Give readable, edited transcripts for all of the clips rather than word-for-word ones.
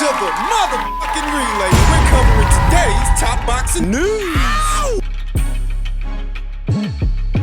to the motherfucking relay. We're covering today's top boxing news.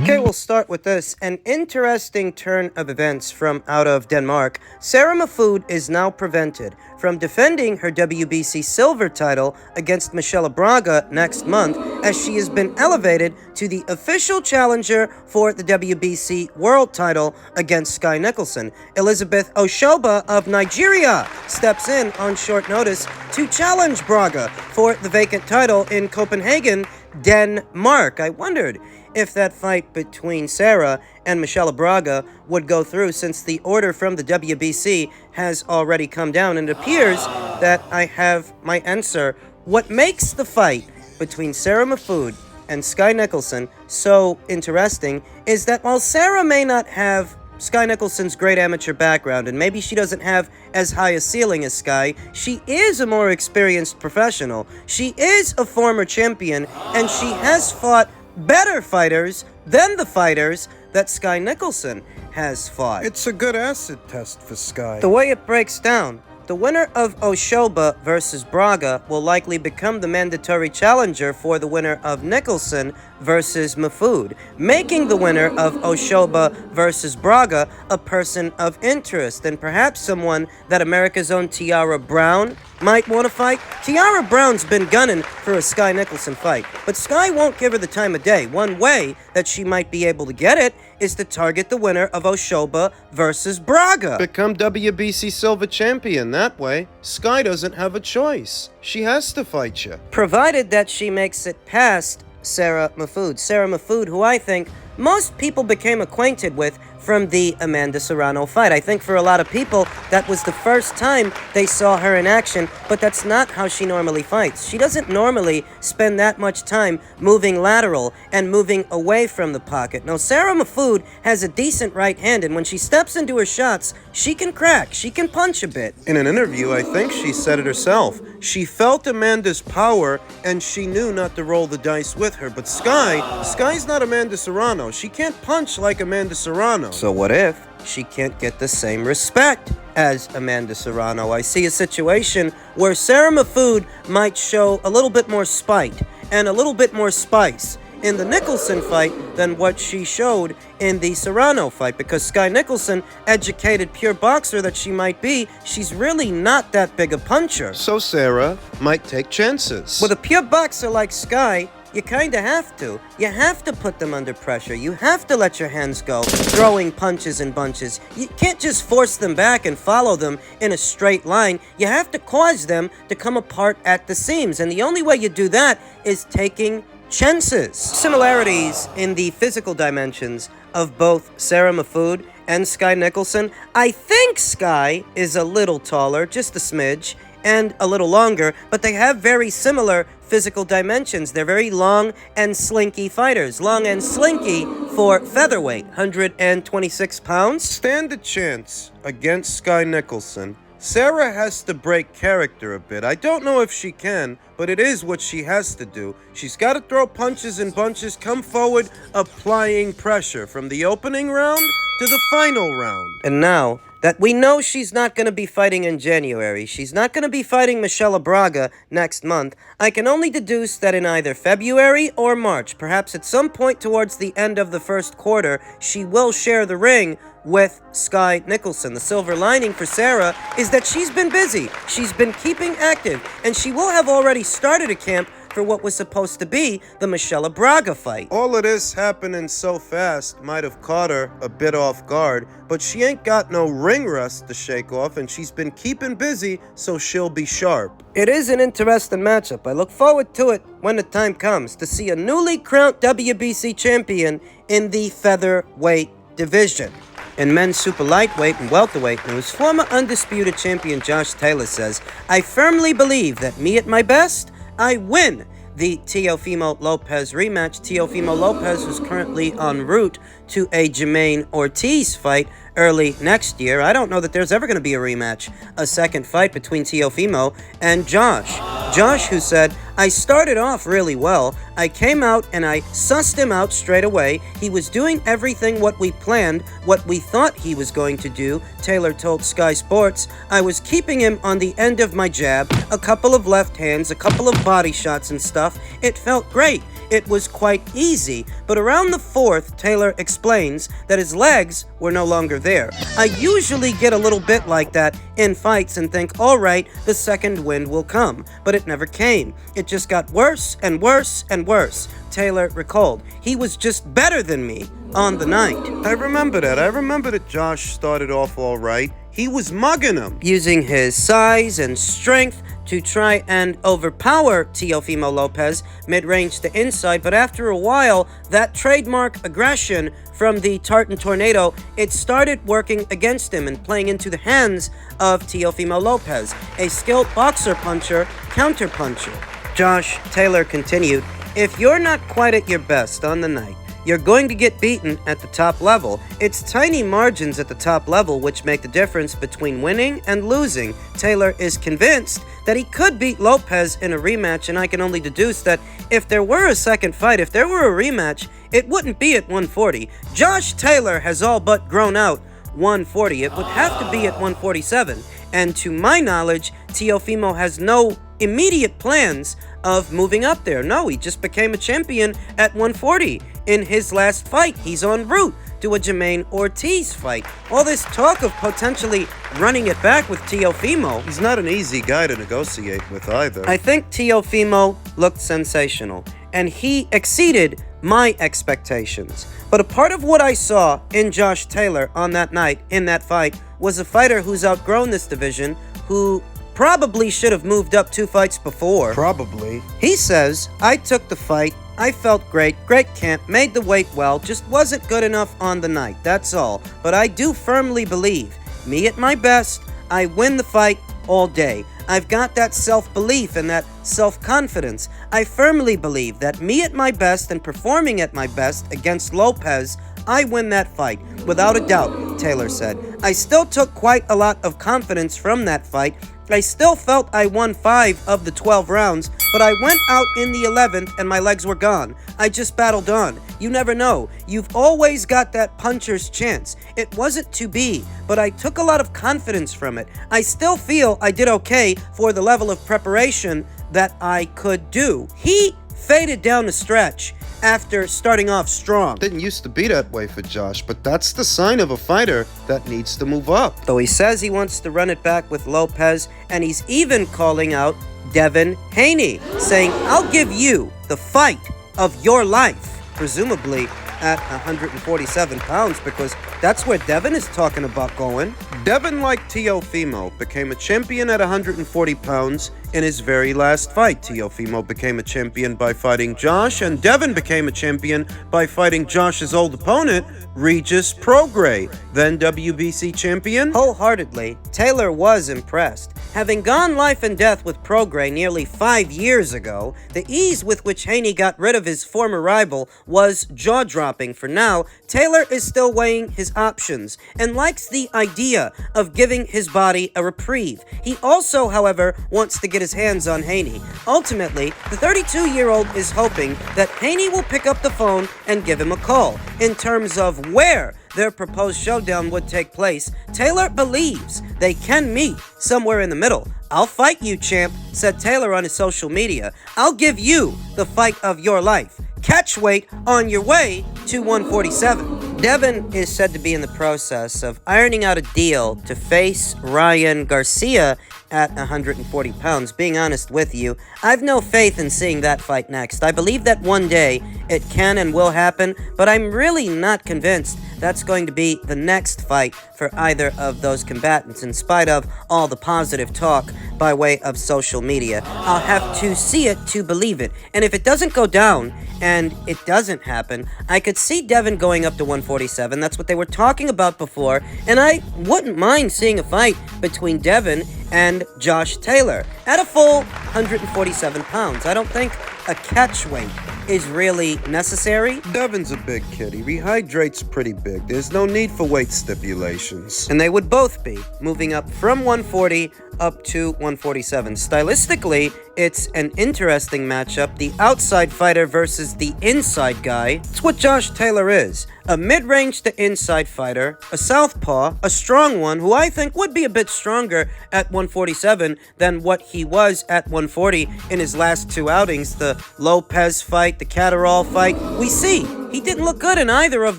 Okay, we'll start with this. An interesting turn of events from out of Denmark. Sarah Mahfoud is now prevented from defending her WBC silver title against Michelle Braga next month, as she has been elevated to the official challenger for the WBC world title against Skye Nicolson. Elizabeth Oshoba of Nigeria steps in on short notice to challenge Braga for the vacant title in Copenhagen, Denmark. I wondered if that fight between Sarah and Michelle Braga would go through, since the order from the WBC has already come down, and it appears that I have my answer. What makes the fight between Sarah Mahfoud and Skye Nicolson so interesting is that while Sarah may not have Skye Nicholson's great amateur background, and maybe she doesn't have as high a ceiling as Skye, she is a more experienced professional. She is a former champion, and she has fought better fighters than the fighters that Skye Nicolson has fought. It's a good acid test for Skye. The way it breaks down, the winner of Oshoba versus Braga will likely become the mandatory challenger for the winner of Nicolson versus Mahfoud, making the winner of Oshoba versus Braga a person of interest, and perhaps someone that America's own Tiara Brown might want to fight. Tiara Brown's been gunning for a Skye Nicolson fight, but Skye won't give her the time of day. One way that she might be able to get it is to target the winner of Oshoba versus Braga. Become WBC silver champion that way. Skye doesn't have a choice. She has to fight you. Provided that she makes it past Sarah Mahfoud. Sarah Mahfoud, who I think most people became acquainted with from the Amanda Serrano fight. I think for a lot of people, that was the first time they saw her in action, but that's not how she normally fights. She doesn't normally spend that much time moving lateral and moving away from the pocket. No, Sarah Mahfoud has a decent right hand, and when she steps into her shots, she can crack, she can punch a bit. In an interview, I think she said it herself. She felt Amanda's power, and she knew not to roll the dice with her. But Skye's not Amanda Serrano. She can't punch like Amanda Serrano. So what if she can't get the same respect as Amanda Serrano? I see a situation where Sarah Mahfoud might show a little bit more spite and a little bit more spice in the Nicolson fight than what she showed in the Serrano fight, because Skye Nicolson, educated pure boxer that she might be, she's really not that big a puncher. So Sarah might take chances. With a pure boxer like Skye, you kinda have to. You have to put them under pressure. You have to let your hands go, throwing punches and bunches. You can't just force them back and follow them in a straight line. You have to cause them to come apart at the seams, and the only way you do that is taking chances. Similarities in the physical dimensions of both Sarah Mahfoud and Skye Nicolson. I think Skye is a little taller, just a smidge, and a little longer, but they have very similar physical dimensions. They're very long and slinky fighters. Long and slinky for featherweight, 126 pounds. Stand a chance against Skye Nicolson. Sarah has to break character a bit. I don't know if she can, but it is what she has to do. She's got to throw punches and bunches, come forward, applying pressure from the opening round to the final round. And now that we know she's not going to be fighting in January, she's not going to be fighting Michelle Braga next month, I can only deduce that in either February or March, perhaps at some point towards the end of the first quarter, she will share the ring with Skye Nicolson. The silver lining for Sarah is that she's been busy, she's been keeping active, and she will have already started a camp for what was supposed to be the Michelle Braga fight. All of this happening so fast might have caught her a bit off guard, but she ain't got no ring rust to shake off, and she's been keeping busy, so she'll be sharp. It is an interesting matchup. I look forward to it when the time comes to see a newly crowned WBC champion in the featherweight division. In men's super lightweight and welterweight news, former undisputed champion Josh Taylor says, "I firmly believe that me at my best, I win the Teofimo Lopez rematch." Teofimo Lopez, who's currently en route to a Jermaine Ortiz fight early next year. I don't know that there's ever going to be a rematch, a second fight between Teofimo and Josh. Josh, who said, "I started off really well. I came out and I sussed him out straight away. He was doing everything what we planned, what we thought he was going to do," Taylor told Sky Sports. "I was keeping him on the end of my jab, a couple of left hands, a couple of body shots and stuff. It felt great. It was quite easy, but around the fourth," Taylor explains, "that his legs were no longer there. I usually get a little bit like that in fights and think, all right, the second wind will come, but it never came. It just got worse and worse and worse," Taylor recalled. "He was just better than me on the night." I remember that. I remember that Josh started off all right. He was mugging him. Using his size and strength to try and overpower Teofimo Lopez mid-range to inside, but after a while, that trademark aggression from the Tartan Tornado, it started working against him and playing into the hands of Teofimo Lopez, a skilled boxer puncher, counter-puncher. Josh Taylor continued, "If you're not quite at your best on the night, you're going to get beaten at the top level. It's tiny margins at the top level which make the difference between winning and losing." Taylor is convinced that he could beat Lopez in a rematch, and I can only deduce that if there were a second fight, if there were a rematch, it wouldn't be at 140. Josh Taylor has all but grown out 140. It would have to be at 147. And to my knowledge, Teofimo has no immediate plans of moving up there. No, he just became a champion at 140 in his last fight. He's en route to a Jermaine Ortiz fight. All this talk of potentially running it back with Teofimo. He's not an easy guy to negotiate with either. I think Teofimo looked sensational, and he exceeded my expectations. But a part of what I saw in Josh Taylor on that night, in that fight, was a fighter who's outgrown this division, who probably should have moved up 2 fights before. Probably. He says, "I took the fight. I felt great camp, made the weight well, just wasn't good enough on the night, that's all. But I do firmly believe, me at my best, I win the fight all day. I've got that self-belief and that self-confidence. I firmly believe that me at my best and performing at my best against Lopez, I win that fight, without a doubt," Taylor said. "I still took quite a lot of confidence from that fight. I still felt I won 5 of the 12 rounds, but I went out in the 11th and my legs were gone. I just battled on. You never know. You've always got that puncher's chance. It wasn't to be, but I took a lot of confidence from it. I still feel I did okay for the level of preparation that I could do." He faded down the stretch after starting off strong. Didn't used to be that way for Josh, but that's the sign of a fighter that needs to move up. Though he says he wants to run it back with Lopez, and he's even calling out Devin Haney, saying, "I'll give you the fight of your life," presumably at 147 pounds, because that's where Devin is talking about going. Devin, like Teofimo, became a champion at 140 pounds in his very last fight. Teofimo became a champion by fighting Josh, and Devin became a champion by fighting Josh's old opponent, Regis Prograis, then WBC champion. Wholeheartedly, Taylor was impressed. Having gone life and death with Prograis nearly 5 years ago, the ease with which Haney got rid of his former rival was jaw-dropping. For now, Taylor is still weighing his options and likes the idea of giving his body a reprieve. He also, however, wants to get his hands on Haney. Ultimately, the 32-year-old is hoping that Haney will pick up the phone and give him a call. In terms of where their proposed showdown would take place, Taylor believes they can meet somewhere in the middle. "I'll fight you, champ," said Taylor on his social media. "I'll give you the fight of your life. Catch weight on your way to 147. Devin is said to be in the process of ironing out a deal to face Ryan Garcia at 140 pounds. Being honest with you, I've no faith in seeing that fight next. I believe that one day it can and will happen, but I'm really not convinced that's going to be the next fight for either of those combatants, in spite of all the positive talk by way of social media. I'll have to see it to believe it. And if it doesn't go down, and it doesn't happen, I could see Devin going up to 147. That's what they were talking about before. And I wouldn't mind seeing a fight between Devin and Josh Taylor at a full 147 pounds. I don't think a catch weight is really necessary. Devin's a big kid. He rehydrates pretty big. There's no need for weight stipulations. And they would both be moving up from 140 up to 147. Stylistically, it's an interesting matchup. The outside fighter versus the inside guy. It's what Josh Taylor is. A mid-range to inside fighter, a southpaw, a strong one who I think would be a bit stronger at 147 than what he was at 140 in his last two outings. The Lopez fight, the Catterall fight. We see he didn't look good in either of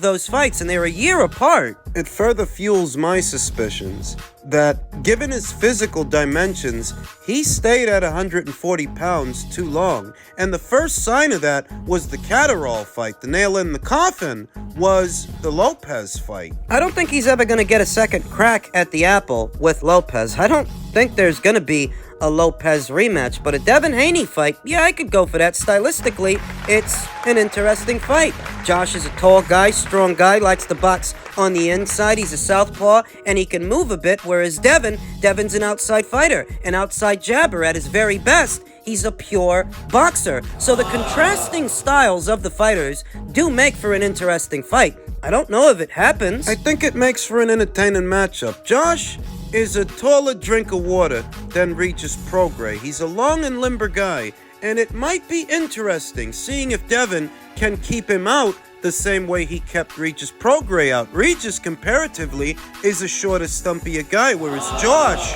those fights, and they're a year apart. It further fuels my suspicions that, given his physical dimensions, he stayed at 140 pounds too long. And the first sign of that was the Catterall fight. The nail in the coffin was the Lopez fight. I don't think he's ever going to get a second crack at the apple with Lopez. I don't think there's going to be a Lopez rematch, but a Devin Haney fight, yeah, I could go for that. Stylistically, it's an interesting fight. Josh is a tall guy, strong guy, likes to box on the inside. He's a southpaw, and he can move a bit, whereas Devin's an outside fighter, an outside jabber at his very best. He's a pure boxer. So the contrasting styles of the fighters do make for an interesting fight. I don't know if it happens. I think it makes for an entertaining matchup. Josh is a taller drink of water than Regis Prograis. He's a long and limber guy, and it might be interesting seeing if Devin can keep him out the same way he kept Regis Prograis out. Regis, comparatively, is a shorter, stumpier guy, whereas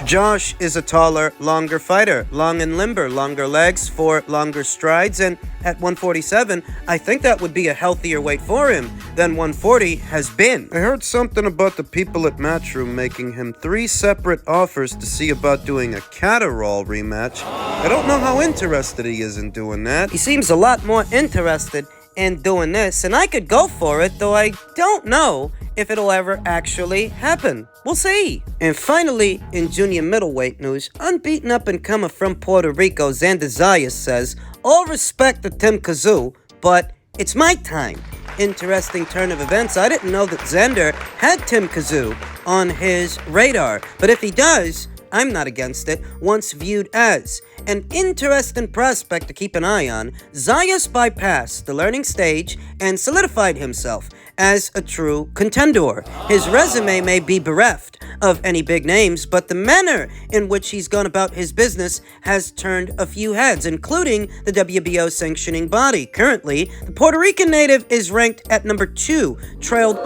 Josh is a taller, longer fighter. Long and limber, longer legs for longer strides, and at 147, I think that would be a healthier weight for him than 140 has been. I heard something about the people at Matchroom making him 3 separate offers to see about doing a Catterall rematch. I don't know how interested he is in doing that. He seems a lot more interested in doing this, and I could go for it, though I don't know if it'll ever actually happen. We'll see. And finally, in junior middleweight news, unbeaten up-and-comer from Puerto Rico, Zayas says, all respect to Tszyu, but it's my time. Interesting turn of events. I didn't know that Xander had Tszyu on his radar, but if he does, I'm not against it. Once viewed as an interesting prospect to keep an eye on, Zayas bypassed the learning stage and solidified himself as a true contender. His resume may be bereft of any big names, but the manner in which he's gone about his business has turned a few heads, including the WBO sanctioning body. Currently, the Puerto Rican native is ranked at number 2, trailing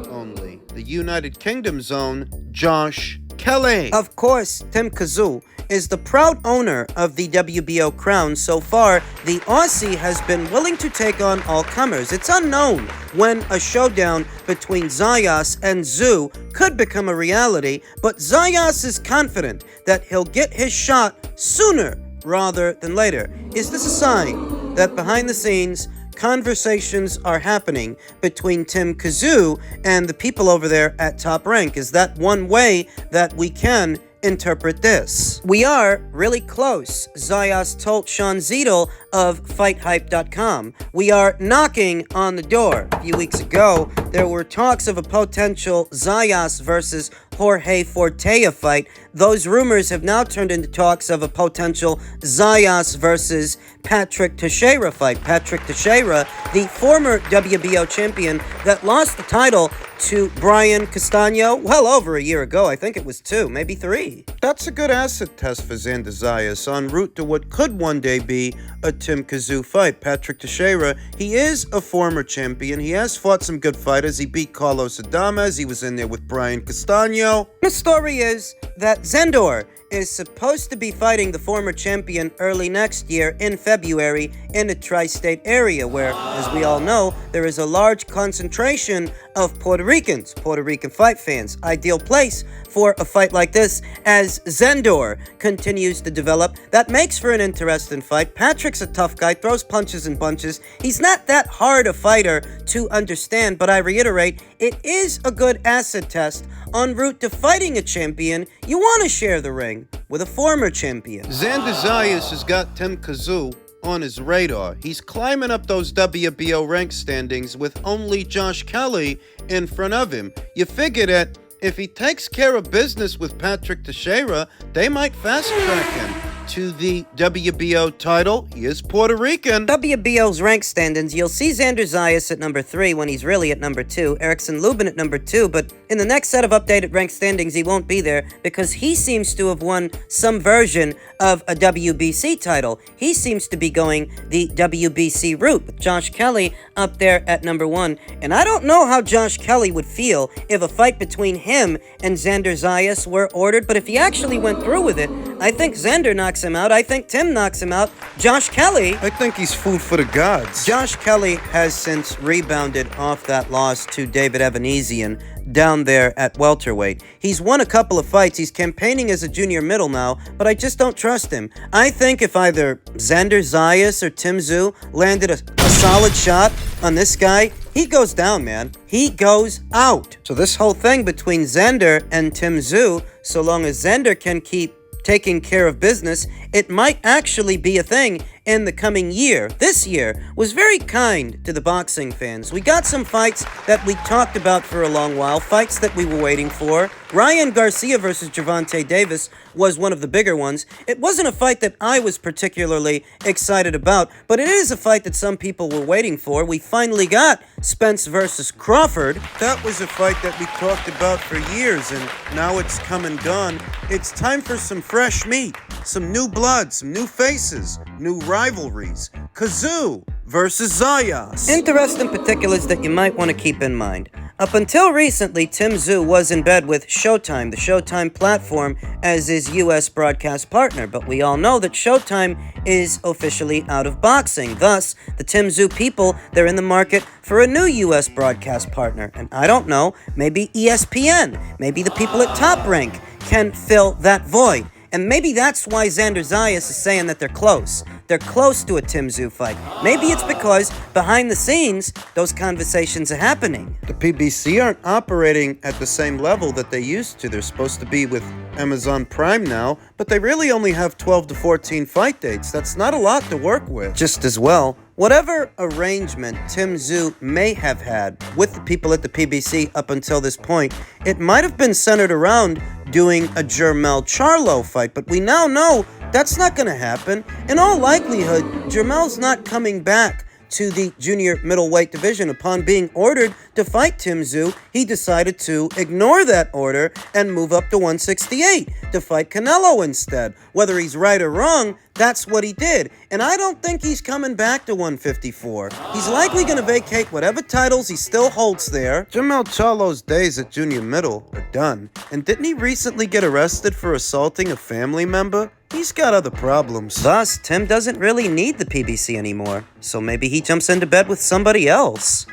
only the United Kingdom's own Josh Kelly. Of course, Tszyu is the proud owner of the WBO crown. So far, the Aussie has been willing to take on all comers. It's unknown when a showdown between Zayas and Tszyu could become a reality, but Zayas is confident that he'll get his shot sooner rather than later. Is this a sign that behind the scenes, conversations are happening between Tszyu and the people over there at Top Rank? Is that one way that we can interpret this? We are really close, Zayas told Sean Zedel of FightHype.com. We are knocking on the door. A few weeks ago, there were talks of a potential Zayas versus Jorge Fortea fight. Those rumors have now turned into talks of a potential Zayas versus Patrick Teixeira fight. Patrick Teixeira, the former WBO champion that lost the title to Brian Castano well over a year ago. I think it was 2, maybe 3. That's a good acid test for Xander Zayas en route to what could one day be a Tszyu fight. Patrick Teixeira, he is a former champion. He has fought some good fighters. He beat Carlos Adames. He was in there with Brian Castano. The story is that Xander is supposed to be fighting the former champion early next year in February in the tri-state area where, as we all know, there is a large concentration of Puerto Ricans, Puerto Rican fight fans. Ideal place for a fight like this as Xander continues to develop. That makes for an interesting fight. Patrick's a tough guy, throws punches and bunches. He's not that hard a fighter to understand, but I reiterate, it is a good acid test en route to fighting a champion. You want to share the ring with a former champion. Xander Zayas has got Tszyu on his radar. He's climbing up those WBO rank standings with only Josh Kelly in front of him. You figure that if he takes care of business with Patrick Teixeira, they might fast track him to the WBO title. He is Puerto Rican. WBO's rank standings, you'll see Xander Zayas at number 3 when he's really at number 2, Erickson Lubin at number 2, but in the next set of updated rank standings, he won't be there because he seems to have won some version of a WBC title. He seems to be going the WBC route with Josh Kelly up there at number 1, and I don't know how Josh Kelly would feel if a fight between him and Xander Zayas were ordered, but if he actually went through with it, I think Xander knocks him out. I think Tim knocks him out. Josh Kelly... I think he's food for the gods. Josh Kelly has since rebounded off that loss to David Evanesian down there at welterweight. He's won a couple of fights. He's campaigning as a junior middle now, but I just don't trust him. I think if either Xander Zayas or Tszyu landed a solid shot on this guy, he goes down, man. He goes out. So this whole thing between Xander and Tszyu, so long as Xander can keep taking care of business, it might actually be a thing in the coming year. This year was very kind to the boxing fans. We got some fights that we talked about for a long while, fights that we were waiting for. Ryan Garcia versus Gervonta Davis was one of the bigger ones. It wasn't a fight that I was particularly excited about, but it is a fight that some people were waiting for. We finally got Spence versus Crawford. That was a fight that we talked about for years, and now it's come and gone. It's time for some fresh meat, some new blood, some new faces, new rivalries. Tszyu versus Zayas. Interesting particulars that you might want to keep in mind. Up until recently, Tszyu was in bed with Showtime, the Showtime platform, as his U.S. broadcast partner. But we all know that Showtime is officially out of boxing. Thus, the Tszyu people, they're in the market for a new U.S. broadcast partner. And I don't know, maybe ESPN, maybe the people at Top Rank can fill that void. And maybe that's why Xander Zayas is saying that they're close. They're close to a Tszyu fight. Maybe it's because behind the scenes, those conversations are happening. The PBC aren't operating at the same level that they used to. They're supposed to be with Amazon Prime now, but they really only have 12 to 14 fight dates. That's not a lot to work with. Just as well, whatever arrangement Tszyu may have had with the people at the PBC up until this point, it might have been centered around doing a Jermell Charlo fight, but we now know that's not going to happen. In all likelihood, Jermell's not coming back to the junior middleweight division. Upon being ordered to fight Tszyu, he decided to ignore that order and move up to 168 to fight Canelo instead. Whether he's right or wrong, that's what he did. And I don't think he's coming back to 154. He's likely going to vacate whatever titles he still holds there. Jermell Charlo's days at junior middle are done. And didn't he recently get arrested for assaulting a family member? He's got other problems. Thus, Tim doesn't really need the PBC anymore. So maybe he jumps into bed with somebody else.